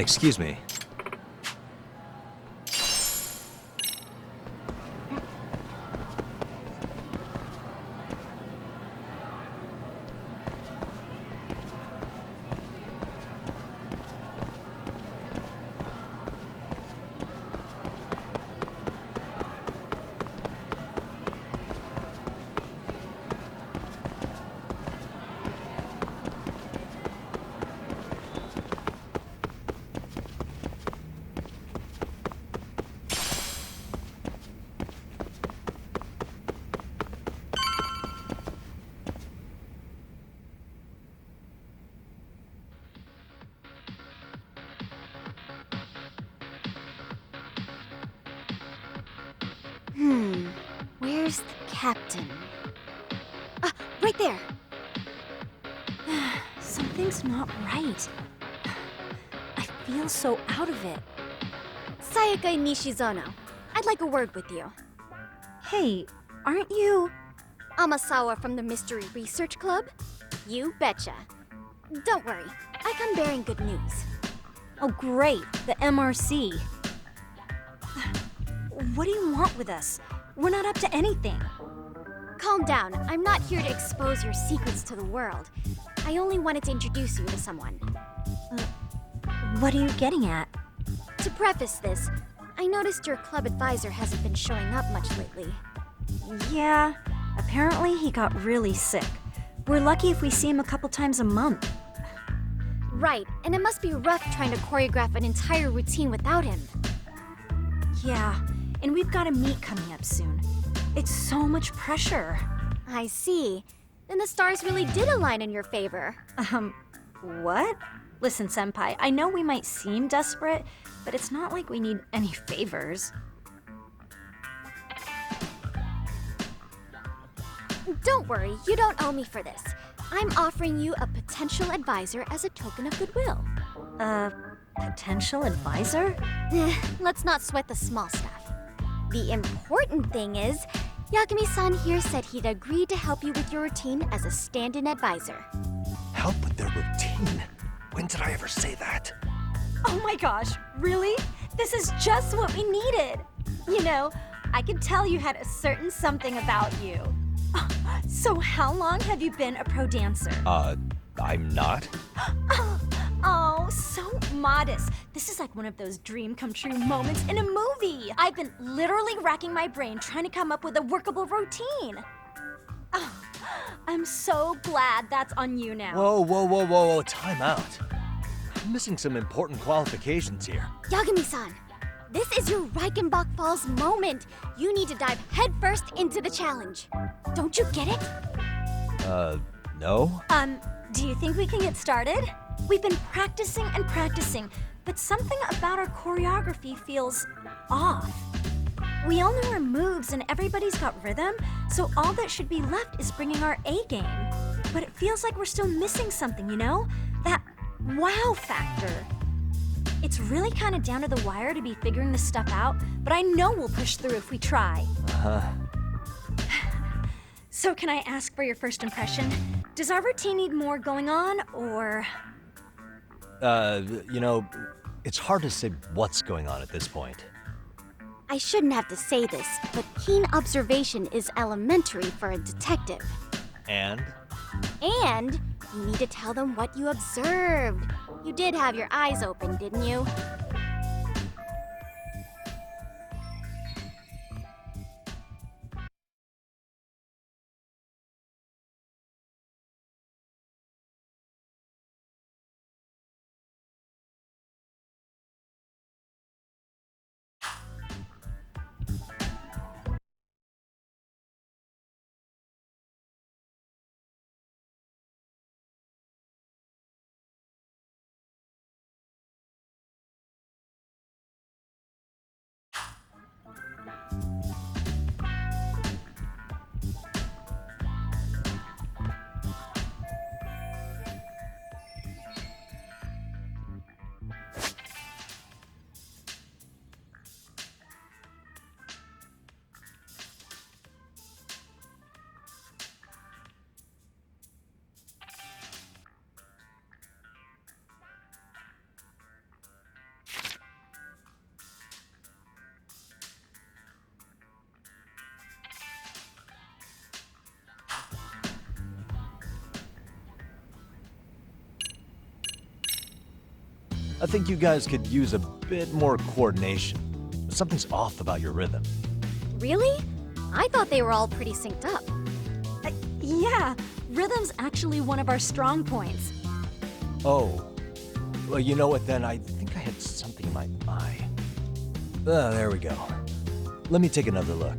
Excuse me. Where's the captain? Ah, right there! Something's not right. I feel so out of it. Sayaka Nishizono, I'd like a word with you. Hey, aren't you... Amasawa from the Mystery Research Club? You betcha. Don't worry, I come bearing good news. Oh great, the MRC. What do you want with us? We're not up to anything. Calm down. I'm not here to expose your secrets to the world. I only wanted to introduce you to someone. What are you getting at? To preface this, I noticed your club advisor hasn't been showing up much lately. Yeah, apparently he got really sick. We're lucky if we see him a couple times a month. Right, and it must be rough trying to choreograph an entire routine without him. Yeah, and we've got a meet coming up soon. It's so much pressure. I see. Then the stars really did align in your favor. What? Listen, Senpai, I know we might seem desperate, but it's not like we need any favors. Don't worry, you don't owe me for this. I'm offering you a potential advisor as a token of goodwill. Potential advisor? Let's not sweat the small stuff. The important thing is, Yakumi-san here said he'd agreed to help you with your routine as a stand-in advisor. Help with their routine? When did I ever say that? Oh my gosh, really? This is just what we needed. You know, I could tell you had a certain something about you. So how long have you been a pro dancer? I'm not? Oh, so modest. This is like one of those dream come true moments in a movie. I've been literally racking my brain trying to come up with a workable routine. Oh, I'm so glad that's on you now. Whoa, time out. I'm missing some important qualifications here. Yagami-san, this is your Reichenbach Falls moment. You need to dive headfirst into the challenge. Don't you get it? No? Do you think we can get started? We've been practicing and practicing, but something about our choreography feels off. We all know our moves and everybody's got rhythm, so all that should be left is bringing our A game. But it feels like we're still missing something, you know? That wow factor. It's really kind of down to the wire to be figuring this stuff out, but I know we'll push through if we try. So can I ask for your first impression? Does our routine need more going on, or...? You know, it's hard to say what's going on at this point. I shouldn't have to say this, but keen observation is elementary for a detective. And? And you need to tell them what you observed. You did have your eyes open, didn't you? I think you guys could use a bit more coordination. Something's off about your rhythm. Really? I thought they were all pretty synced up. Yeah, rhythm's actually one of our strong points. Oh. Well, you know what then? I think I had something in my eye. Ah, there we go. Let me take another look.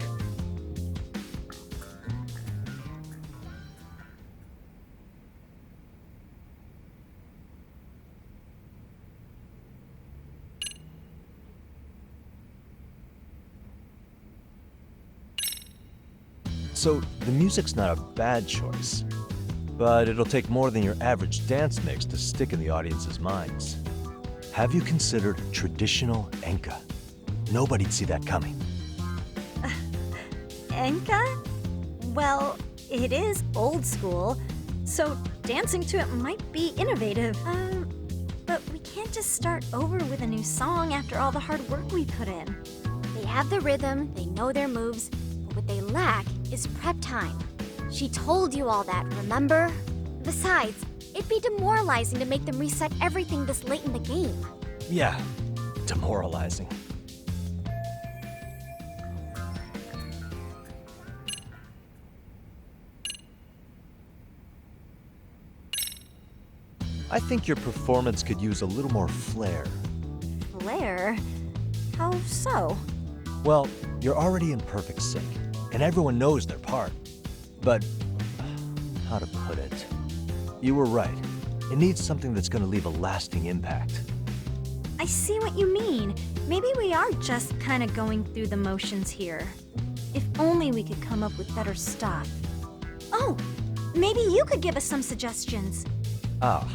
So, the music's not a bad choice, but it'll take more than your average dance mix to stick in the audience's minds. Have you considered traditional enka? Nobody'd see that coming. Enka? Well, it is old school, so dancing to it might be innovative. But we can't just start over with a new song after all the hard work we put in. They have the rhythm, they know their moves, but what they lack is prep time. She told you all that, remember? Besides, it'd be demoralizing to make them reset everything this late in the game. Yeah, demoralizing. I think your performance could use a little more flair. Flair? How so? Well, you're already in perfect sync, and everyone knows their part. But, how to put it? You were right. It needs something that's gonna leave a lasting impact. I see what you mean. Maybe we are just kind of going through the motions here. If only we could come up with better stuff. Oh, maybe you could give us some suggestions. Ah.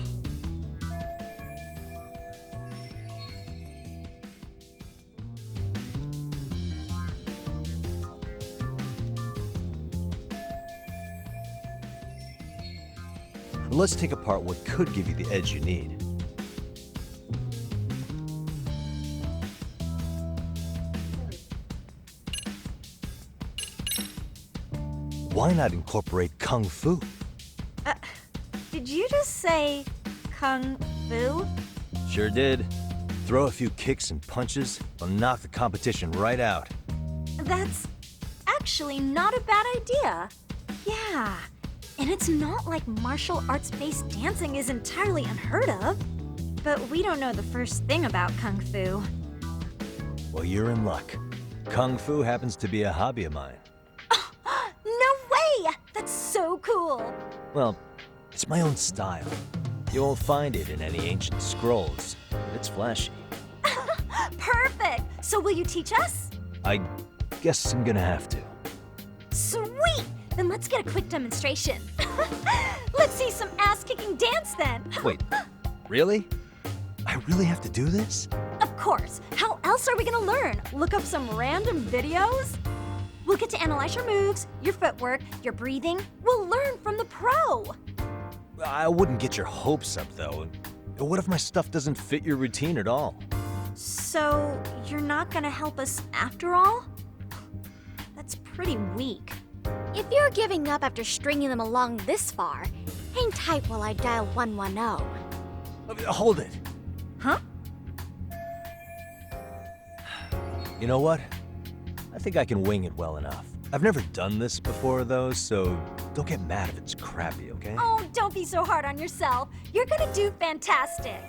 Let's take apart what could give you the edge you need. Why not incorporate Kung Fu? Did you just say Kung Fu? Sure did. Throw a few kicks and punches, will knock the competition right out. That's actually not a bad idea. Yeah, and it's not like martial arts-based dancing is entirely unheard of. But we don't know the first thing about Kung Fu. Well, you're in luck. Kung Fu happens to be a hobby of mine. No way! That's so cool! Well, it's my own style. You won't find it in any ancient scrolls. It's flashy. Perfect! So will you teach us? I guess I'm gonna have to. Sweet! Then let's get a quick demonstration. Let's see some ass-kicking dance then. Wait, really? I really have to do this? Of course. How else are we gonna learn? Look up some random videos? We'll get to analyze your moves, your footwork, your breathing. We'll learn from the pro. I wouldn't get your hopes up, though. What if my stuff doesn't fit your routine at all? So, you're not gonna help us after all? That's pretty weak. If you're giving up after stringing them along this far, hang tight while I dial 110. Hold it. Huh? You know what? I think I can wing it well enough. I've never done this before, though, so don't get mad if it's crappy, okay? Oh, don't be so hard on yourself. You're gonna do fantastic.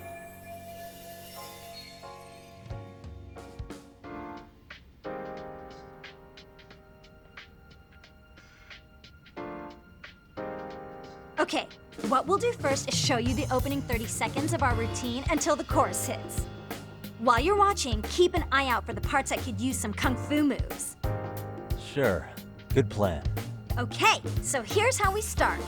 Okay, what we'll do first is show you the opening 30 seconds of our routine until the chorus hits. While you're watching, keep an eye out for the parts that could use some kung fu moves. Sure. Good plan. Okay, so here's how we start.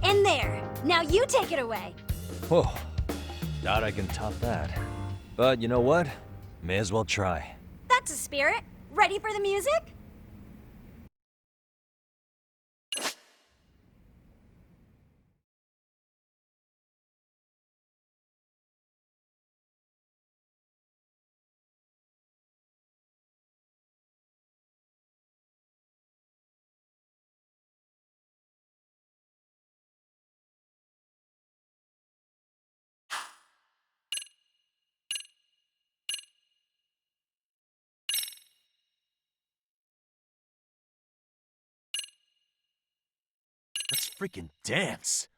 And there. Now you take it away. Whoa. Doubt I can top that. But you know what? May as well try. That's a spirit. Ready for the music? freaking dance.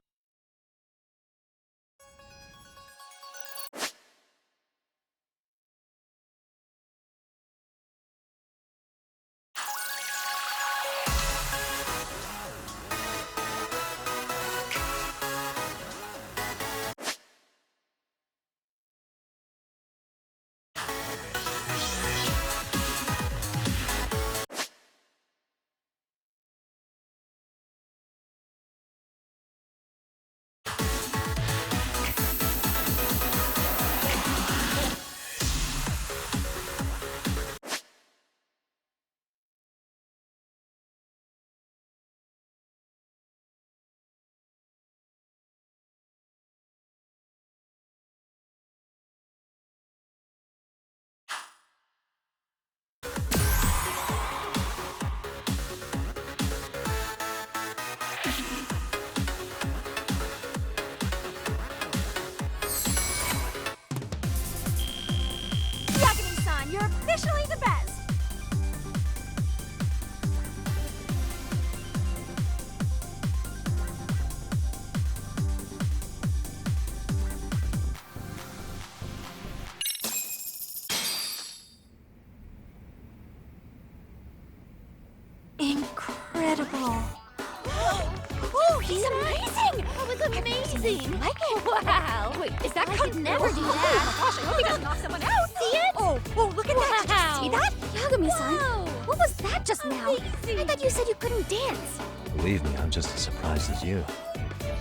Yagami-san, you're officially the best! Incredible. Oh, he's amazing! That was amazing! Like it? Wow! Wait, is that could never do that? Oh my gosh, I hope he doesn't knock someone out! See it? Oh, look at that! Did you see that? Yagami-san, Wow. what was that just now? I thought you said you couldn't dance. Believe me, I'm just as surprised as you.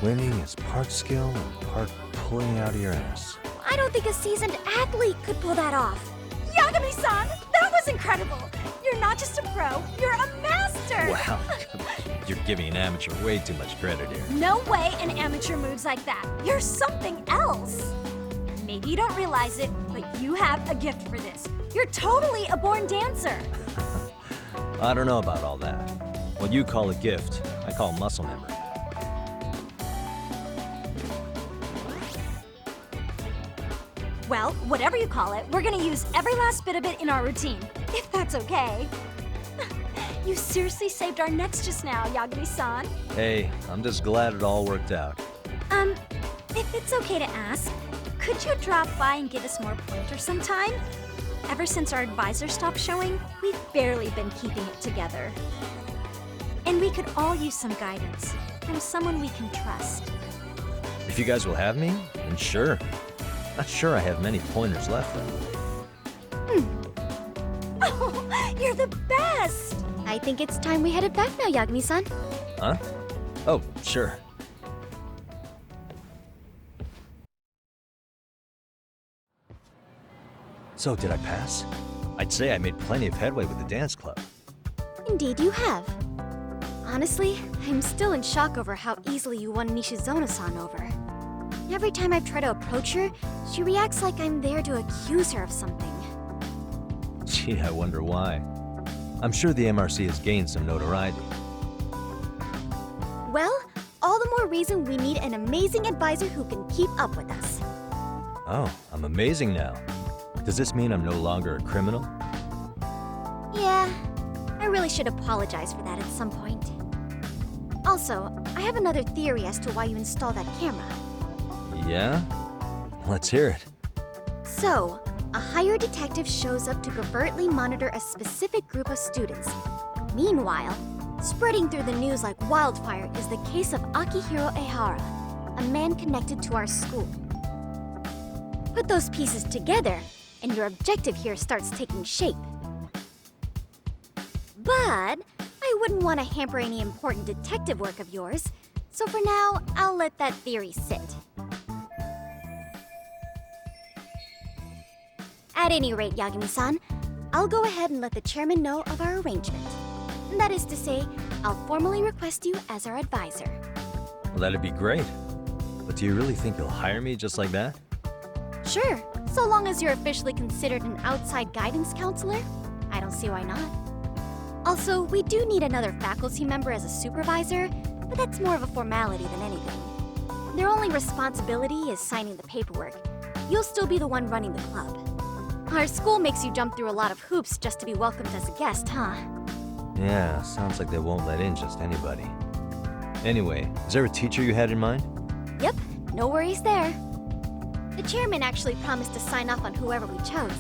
Winning is part skill and part pulling out of your ass. I don't think a seasoned athlete could pull that off. Yagami-san, that was incredible! You're not just a pro, you're a master! Wow, you're giving an amateur way too much credit here. No way an amateur moves like that. You're something else. Maybe you don't realize it, but you have a gift for this. You're totally a born dancer. I don't know about all that. What you call a gift, I call muscle memory. Well, whatever you call it, we're gonna use every last bit of it in our routine, if that's okay. You seriously saved our necks just now, Yagami-san. Hey, I'm just glad it all worked out. If it's okay to ask, could you drop by and give us more pointers sometime? Ever since our advisor stopped showing, we've barely been keeping it together. And we could all use some guidance from someone we can trust. If you guys will have me, then sure. Not sure I have many pointers left, though. Oh, you're the best! I think it's time we headed back now, Yagami-san. Huh? Oh, sure. So, did I pass? I'd say I made plenty of headway with the dance club. Indeed you have. Honestly, I'm still in shock over how easily you won Nishizona-san over. Every time I try to approach her, she reacts like I'm there to accuse her of something. Gee, I wonder why. I'm sure the MRC has gained some notoriety. Well, all the more reason we need an amazing advisor who can keep up with us. Oh, I'm amazing now. Does this mean I'm no longer a criminal? Yeah, I really should apologize for that at some point. Also, I have another theory as to why you installed that camera. Yeah? Let's hear it. So, a hired detective shows up to covertly monitor a specific group of students. Meanwhile, spreading through the news like wildfire is the case of Akihiro Ehara, a man connected to our school. Put those pieces together, and your objective here starts taking shape. But I wouldn't want to hamper any important detective work of yours, so for now, I'll let that theory sit. At any rate, Yagami-san, I'll go ahead and let the chairman know of our arrangement. That is to say, I'll formally request you as our advisor. Well, that'd be great. But do you really think you'll hire me just like that? Sure, so long as you're officially considered an outside guidance counselor, I don't see why not. Also, we do need another faculty member as a supervisor, but that's more of a formality than anything. Their only responsibility is signing the paperwork. You'll still be the one running the club. Our school makes you jump through a lot of hoops just to be welcomed as a guest, huh? Yeah, sounds like they won't let in just anybody. Anyway, is there a teacher you had in mind? Yep, no worries there. The chairman actually promised to sign off on whoever we chose.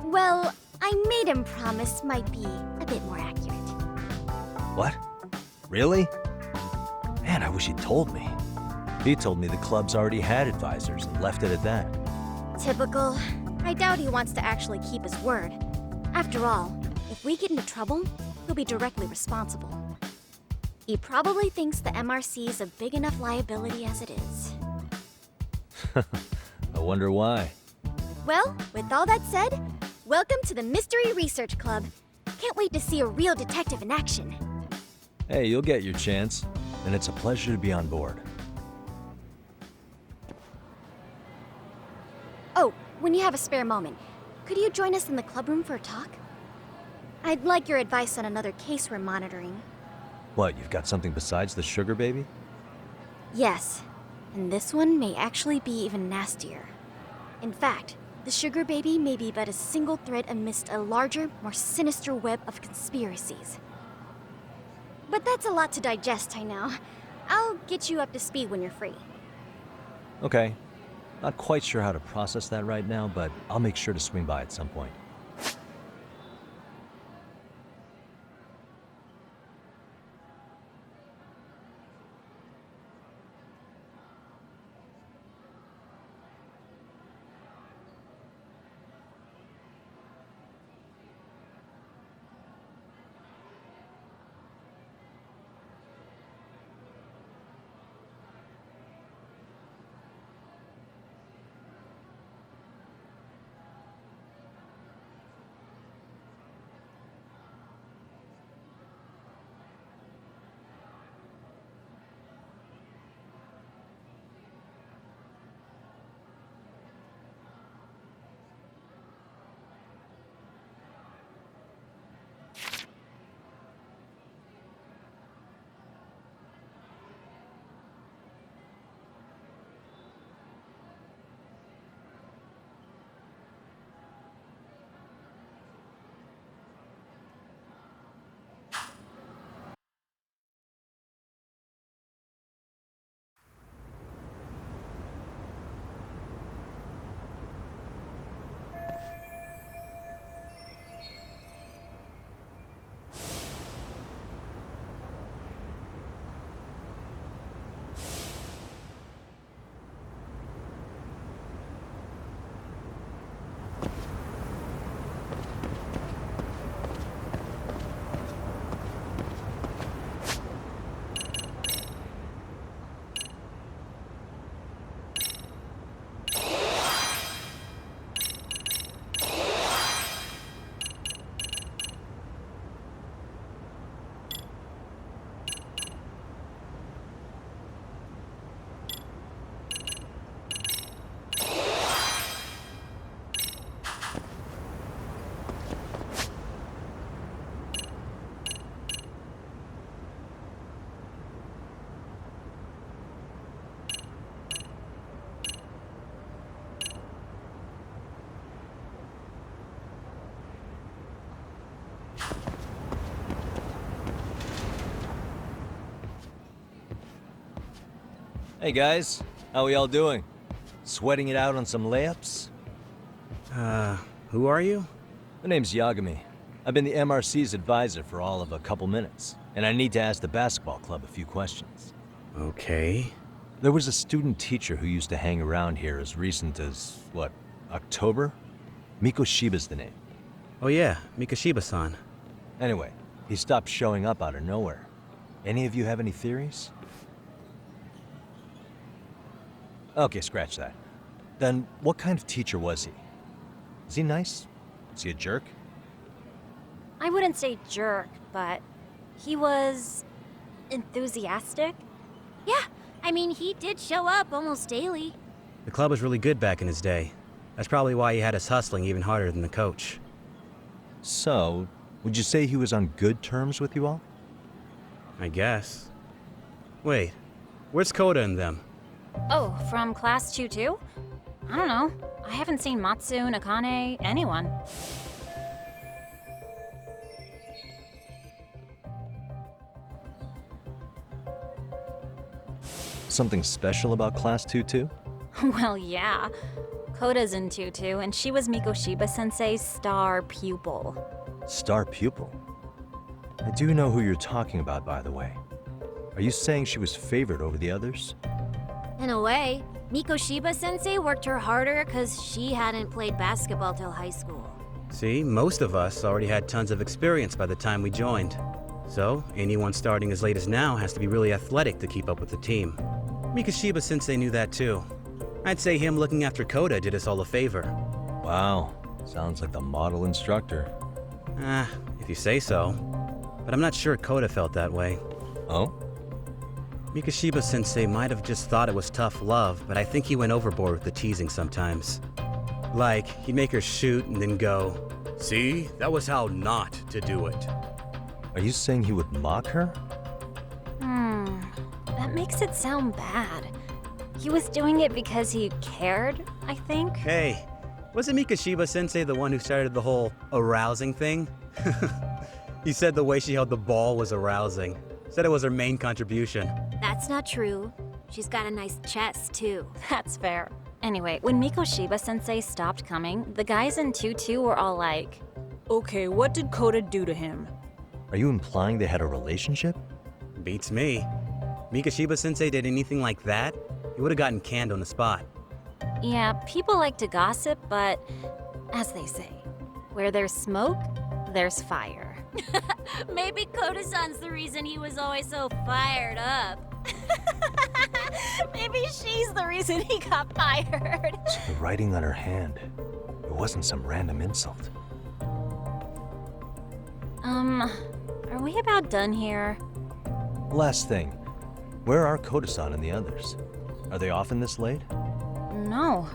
Well, I made him promise might be a bit more accurate. What? Really? Man, I wish he'd told me. He told me the club's already had advisors and left it at that. Typical. I doubt he wants to actually keep his word. After all, if we get into trouble, he'll be directly responsible. He probably thinks the MRC is a big enough liability as it is. I wonder why. Well, with all that said, welcome to the Mystery Research Club. Can't wait to see a real detective in action. Hey, you'll get your chance, and it's a pleasure to be on board. Oh, when you have a spare moment, could you join us in the clubroom for a talk? I'd like your advice on another case we're monitoring. What, you've got something besides the sugar baby? Yes, and this one may actually be even nastier. In fact, the sugar baby may be but a single thread amidst a larger, more sinister web of conspiracies. But that's a lot to digest, I know. I'll get you up to speed when you're free. Okay. Not quite sure how to process that right now, but I'll make sure to swing by at some point. Hey guys, how we all doing? Sweating it out on some layups? Who are you? My name's Yagami. I've been the MRC's advisor for all of a couple minutes, and I need to ask the basketball club a few questions. Okay. There was a student teacher who used to hang around here as recent as, what, October? Miko Shiba's the name. Oh yeah, Mikashiba-san. Anyway, he stopped showing up out of nowhere. Any of you have any theories? Okay, scratch that. Then what kind of teacher was he? Is he nice? Is he a jerk? I wouldn't say jerk, but he was enthusiastic. Yeah, I mean, he did show up almost daily. The club was really good back in his day. That's probably why he had us hustling even harder than the coach. So, would you say he was on good terms with you all? I guess. Wait, where's Koda and them? Oh, from class 2 too? I don't know. I haven't seen Matsu, Nakane, anyone. Something special about Class 2-2? Well, yeah. Koda's in Tutu, and she was Mikoshiba Sensei's star pupil. Star pupil? I do know who you're talking about, by the way. Are you saying she was favored over the others? In a way, Mikoshiba Sensei worked her harder because she hadn't played basketball till high school. See, most of us already had tons of experience by the time we joined. So, anyone starting as late as now has to be really athletic to keep up with the team. Mikoshiba Sensei knew that too. I'd say him looking after Koda did us all a favor. Wow, sounds like the model instructor. If you say so. But I'm not sure Koda felt that way. Oh? Mikoshiba Sensei might have just thought it was tough love, but I think he went overboard with the teasing sometimes. Like, he'd make her shoot and then go, "See, that was how not to do it." Are you saying he would mock her? That makes it sound bad. He was doing it because he cared, I think. Hey, wasn't Mikoshiba Sensei the one who started the whole arousing thing? He said the way she held the ball was arousing. Said it was her main contribution. That's not true. She's got a nice chest, too. That's fair. Anyway, when Mikoshiba Sensei stopped coming, the guys in Tutu were all like, Okay, what did Koda do to him? Are you implying they had a relationship? Beats me. Mikoshiba Sensei did anything like that, he would have gotten canned on the spot. yeah, people like to gossip, but as they say, where there's smoke, there's fire. Maybe Koda-san's the reason he was always so fired up. Maybe she's the reason he got fired. So the writing on her hand, it wasn't some random insult. Are we about done here? Last thing, where are Koda-san and the others? Are they often this late? No.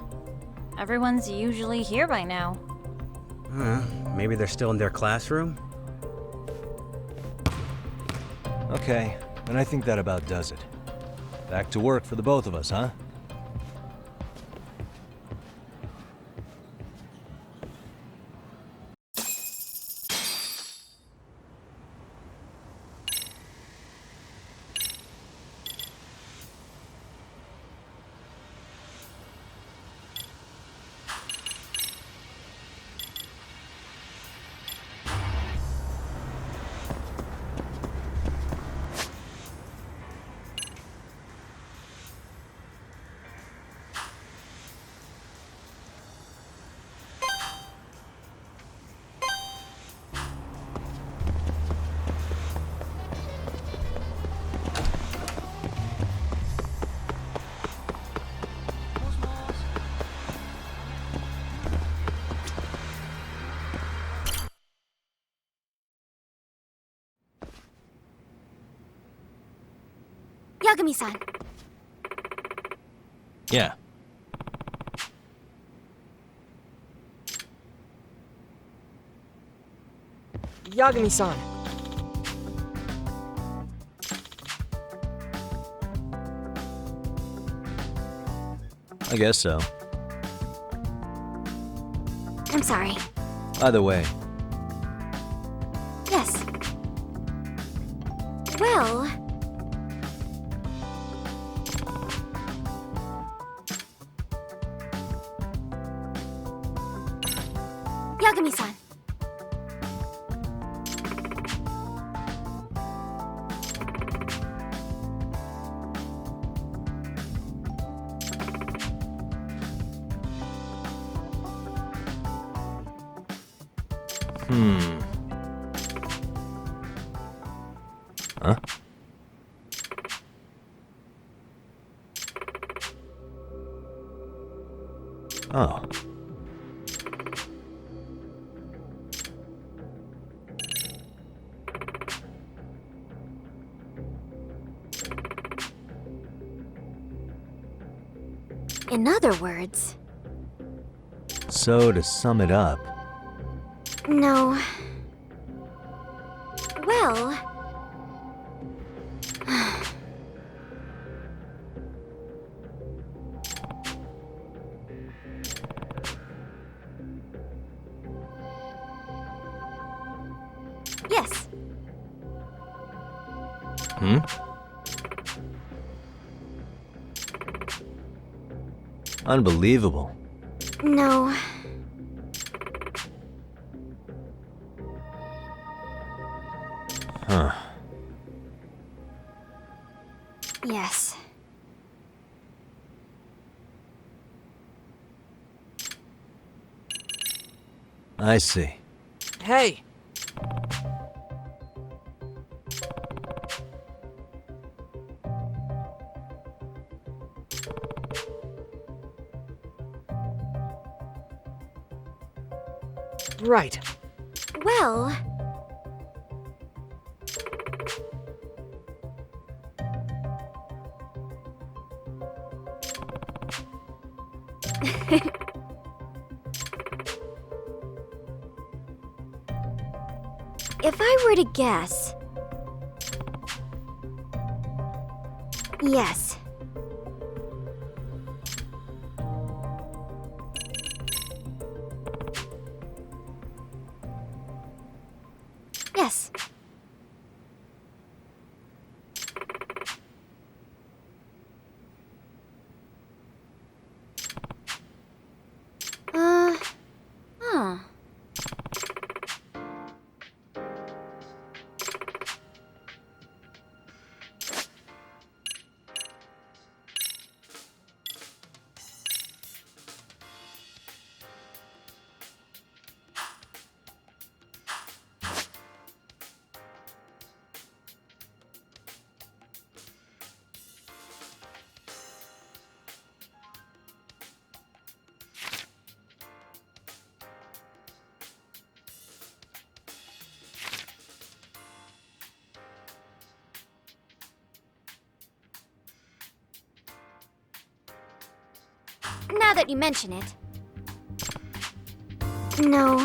Everyone's usually here by now. Maybe they're still in their classroom? Okay, and I think that about does it. Back to work for the both of us, huh? Yagami-san. Yeah. Yagami-san. I guess so. I'm sorry. Either way, Yes. Well... Yagami-san. Huh? Oh. In other words... So to sum it up, No. Well... Yes. Unbelievable. No. Huh. Yes. I see. Hey! Right. Well... If I were to guess... Yes. Yes. Huh. Now that you mention it. No.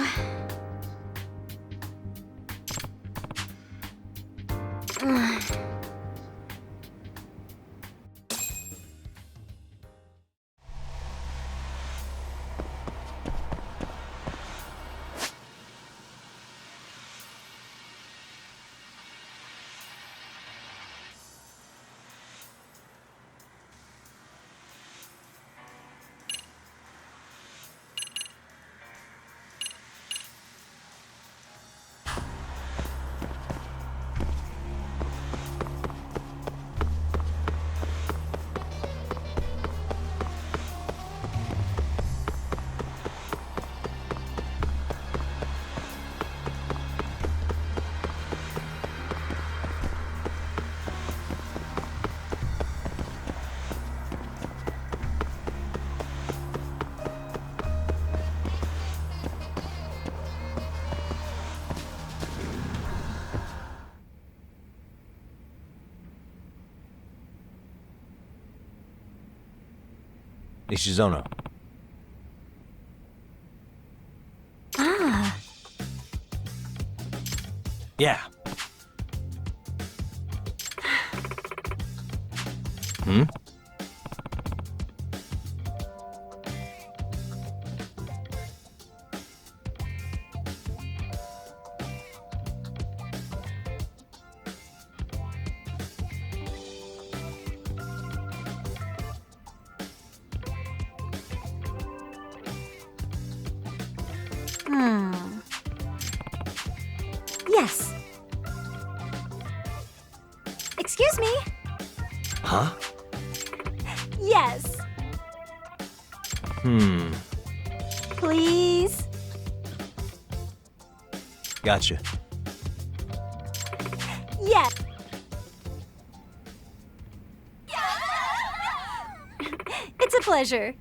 Ishizono. Ah. Yeah. Hmm? Yes. Excuse me? Huh? Yes. Please? Gotcha. Yes. It's a pleasure.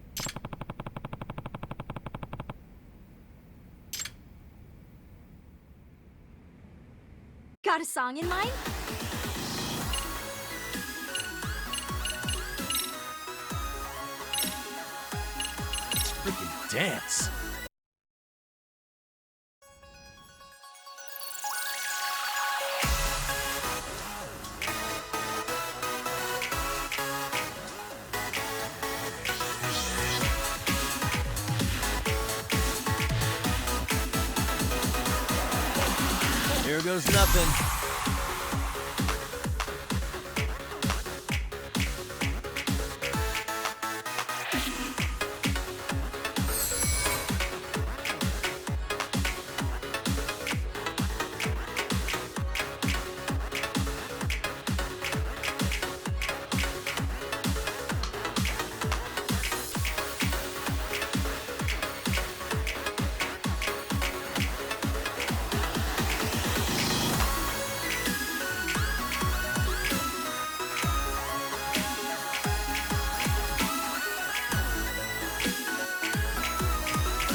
Got a song in mind? Let's freaking dance. Here goes nothing.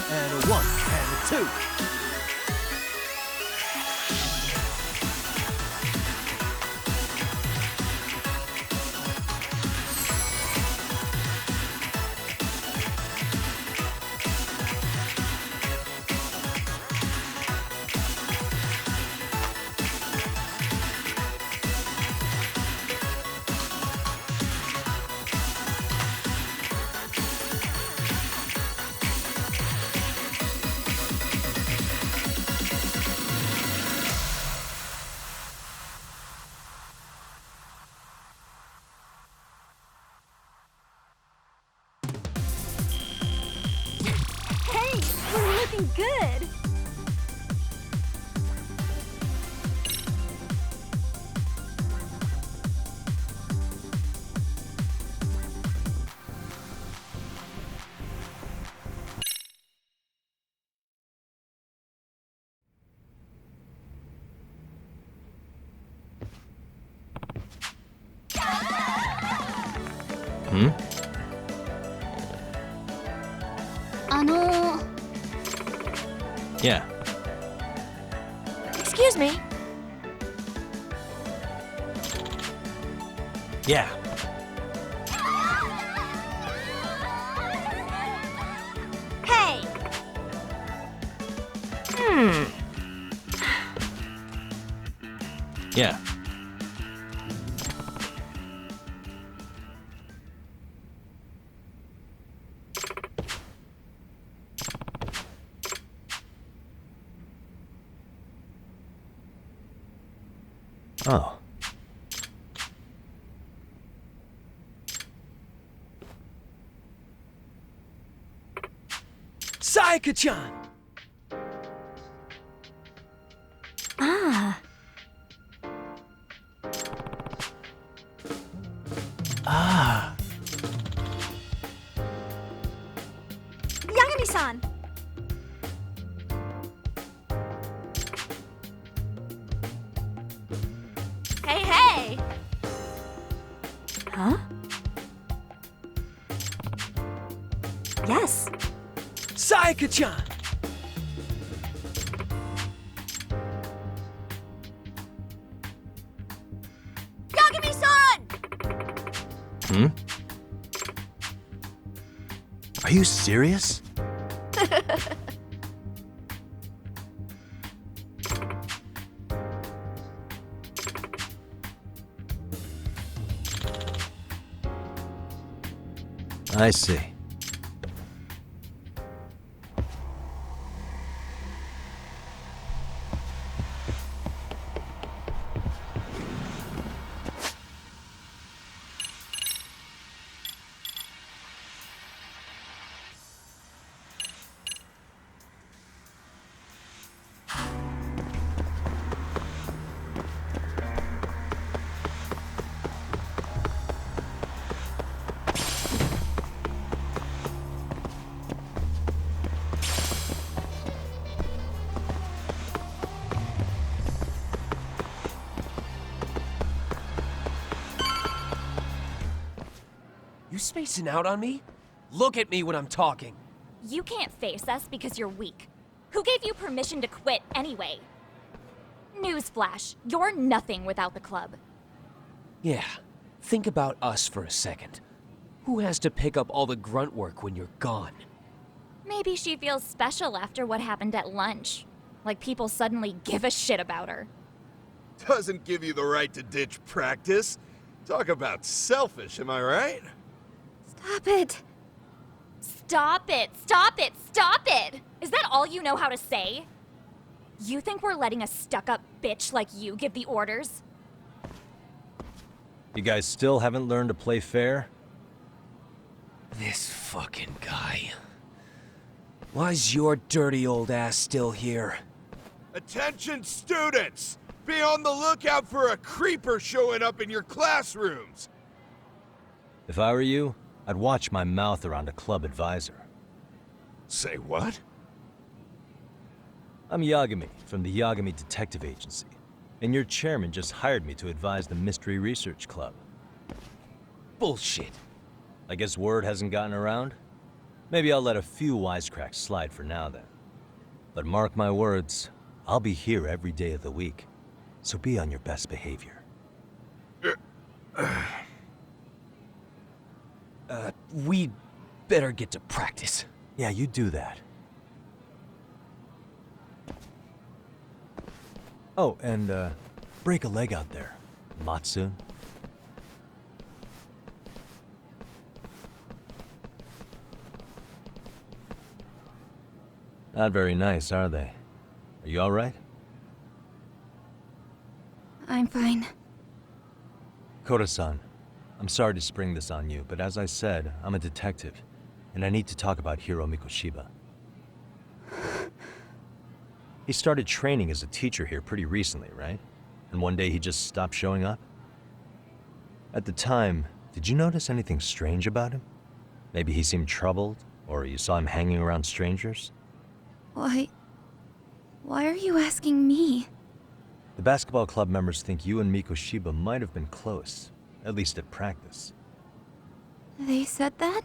and a 1, and a 2. Hey, we're looking good. Hmm? あの Yeah. Excuse me. Yeah. Hey! Yeah. Oh. Sayaka-chan! Ah. Ah. Yagami-san! Hey, hey! Huh? Yes. Sayaka-chan! Yagami-san! Hmm? Are you serious? I see. You spacing out on me? Look at me when I'm talking. You can't face us because you're weak. Who gave you permission to quit anyway? Newsflash, you're nothing without the club. Yeah, think about us for a second. Who has to pick up all the grunt work when you're gone? Maybe she feels special after what happened at lunch. Like people suddenly give a shit about her. Doesn't give you the right to ditch practice. Talk about selfish, am I right? Stop it. Stop it! Stop it! Stop it! Is that all you know how to say? You think we're letting a stuck-up bitch like you give the orders? You guys still haven't learned to play fair? This fucking guy. Why's your dirty old ass still here? Attention students! Be on the lookout for a creeper showing up in your classrooms! If I were you, I'd watch my mouth around a club advisor. Say what? I'm Yagami from the Yagami Detective Agency, and your chairman just hired me to advise the Mystery Research Club. Bullshit. I guess word hasn't gotten around? Maybe I'll let a few wisecracks slide for now then. But mark my words, I'll be here every day of the week. So be on your best behavior. We better get to practice. Yeah, you do that. Oh, and break a leg out there, Matsu. Not very nice, are they? Are you all right? I'm fine. Koda-san, I'm sorry to spring this on you, but as I said, I'm a detective, and I need to talk about Hiro Mikoshiba. He started training as a teacher here pretty recently, right? And one day he just stopped showing up? At the time, did you notice anything strange about him? Maybe he seemed troubled, or you saw him hanging around strangers? Why are you asking me? The basketball club members think you and Mikoshiba might have been close, at least at practice. They said that?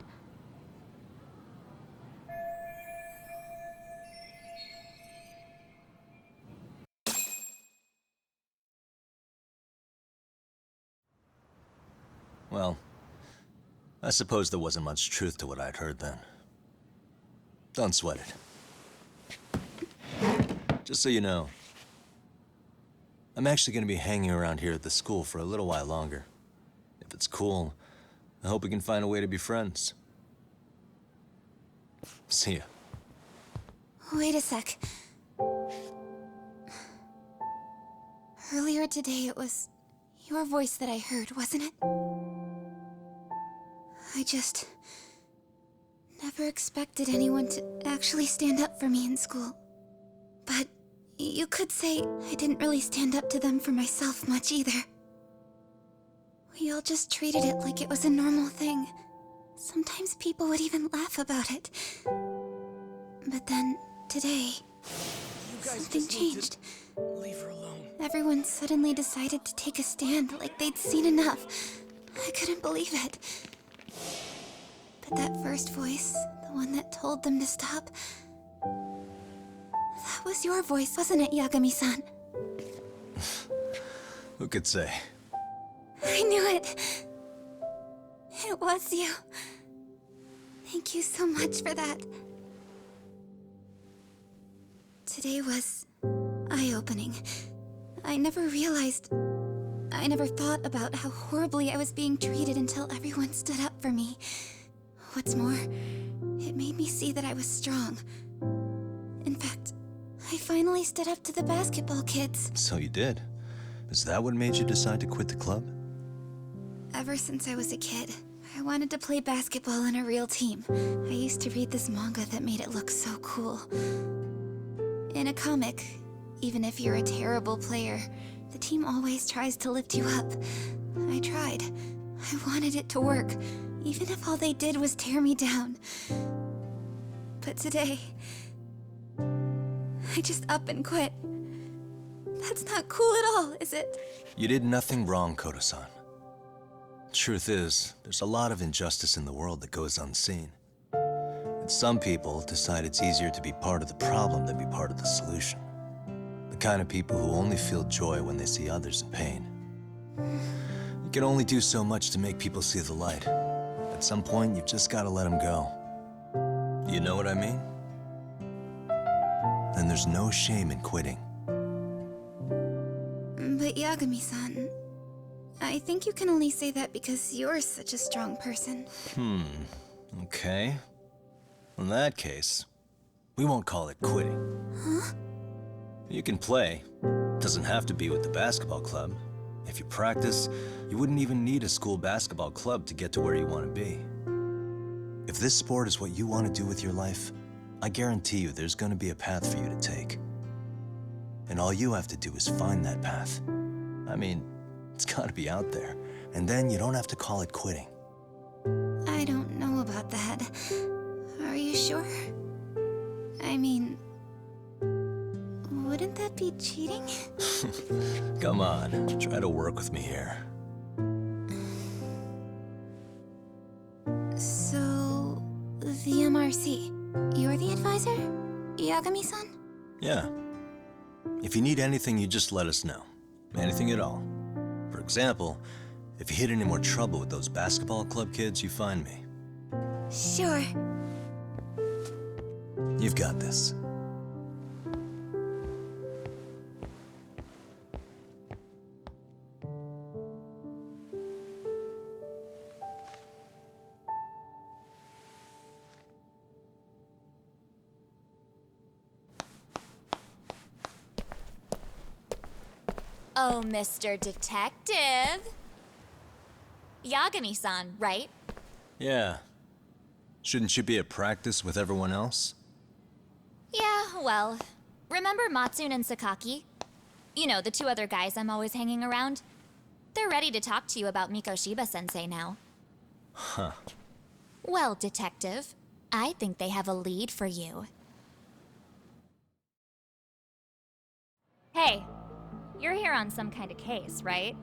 Well, I suppose there wasn't much truth to what I'd heard then. Don't sweat it. Just so you know, I'm actually going to be hanging around here at the school for a little while longer. If it's cool, I hope we can find a way to be friends. See ya. Wait a sec. Earlier today, it was your voice that I heard, wasn't it? I just never expected anyone to actually stand up for me in school. But you could say I didn't really stand up to them for myself much either. We all just treated it like it was a normal thing. Sometimes people would even laugh about it. But then, today, something changed. Leave her alone. Everyone suddenly decided to take a stand like they'd seen enough. I couldn't believe it. But that first voice, the one that told them to stop, that was your voice, wasn't it, Yagami-san? Who could say? I knew it. It was you. Thank you so much for that. Today was eye-opening. I never thought about how horribly I was being treated until everyone stood up for me. What's more, it made me see that I was strong. In fact, I finally stood up to the basketball kids. So you did. Is that what made you decide to quit the club? Ever since I was a kid, I wanted to play basketball in a real team. I used to read this manga that made it look so cool. In a comic, even if you're a terrible player, the team always tries to lift you up. I tried. I wanted it to work, even if all they did was tear me down. But today, I just up and quit. That's not cool at all, is it? You did nothing wrong, Koda-san. Truth is, there's a lot of injustice in the world that goes unseen. And some people decide it's easier to be part of the problem than be part of the solution. The kind of people who only feel joy when they see others in pain. You can only do so much to make people see the light. At some point, you've just got to let them go. You know what I mean? Then there's no shame in quitting. But Yagami-san, I think you can only say that because you're such a strong person. Okay. In that case, we won't call it quitting. Huh? You can play. Doesn't have to be with the basketball club. If you practice, you wouldn't even need a school basketball club to get to where you want to be. If this sport is what you want to do with your life, I guarantee you there's going to be a path for you to take. And all you have to do is find that path. I mean, it's got to be out there. And then you don't have to call it quitting. I don't know about that. Are you sure? I mean, wouldn't that be cheating? Come on, try to work with me here. So, the MRC supervisor? Yagami-san? Yeah. If you need anything, you just let us know. Anything at all. For example, if you hit any more trouble with those basketball club kids, you find me. Sure. You've got this. Oh, Mr. Detective. Yagami-san, right? Yeah. Shouldn't you be at practice with everyone else? Yeah, well, remember Matsune and Sakaki? You know, the two other guys I'm always hanging around? They're ready to talk to you about Mikoshiba-sensei now. Huh. Well, Detective, I think they have a lead for you. Hey, you're here on some kind of case, right?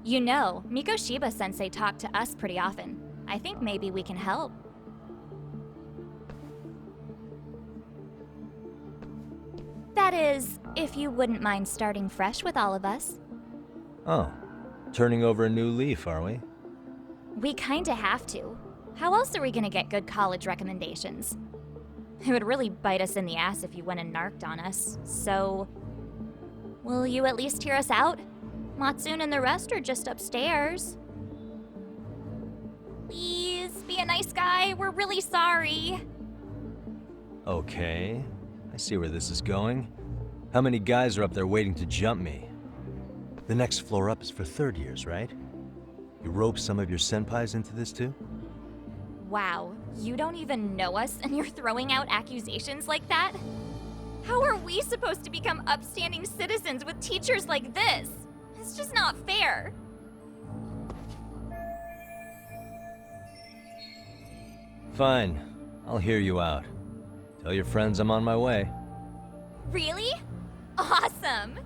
You know, Mikoshiba-sensei talked to us pretty often. I think maybe we can help. That is, if you wouldn't mind starting fresh with all of us. Oh. Turning over a new leaf, are we? We kinda have to. How else are we gonna get good college recommendations? It would really bite us in the ass if you went and narked on us, so... Will you at least hear us out? Matsune and the rest are just upstairs. Please, be a nice guy. We're really sorry. Okay. I see where this is going. How many guys are up there waiting to jump me? The next floor up is for third years, right? You rope some of your senpais into this too? Wow, you don't even know us and you're throwing out accusations like that? How are we supposed to become upstanding citizens with teachers like this? It's just not fair. Fine. I'll hear you out. Tell your friends I'm on my way. Really? Awesome!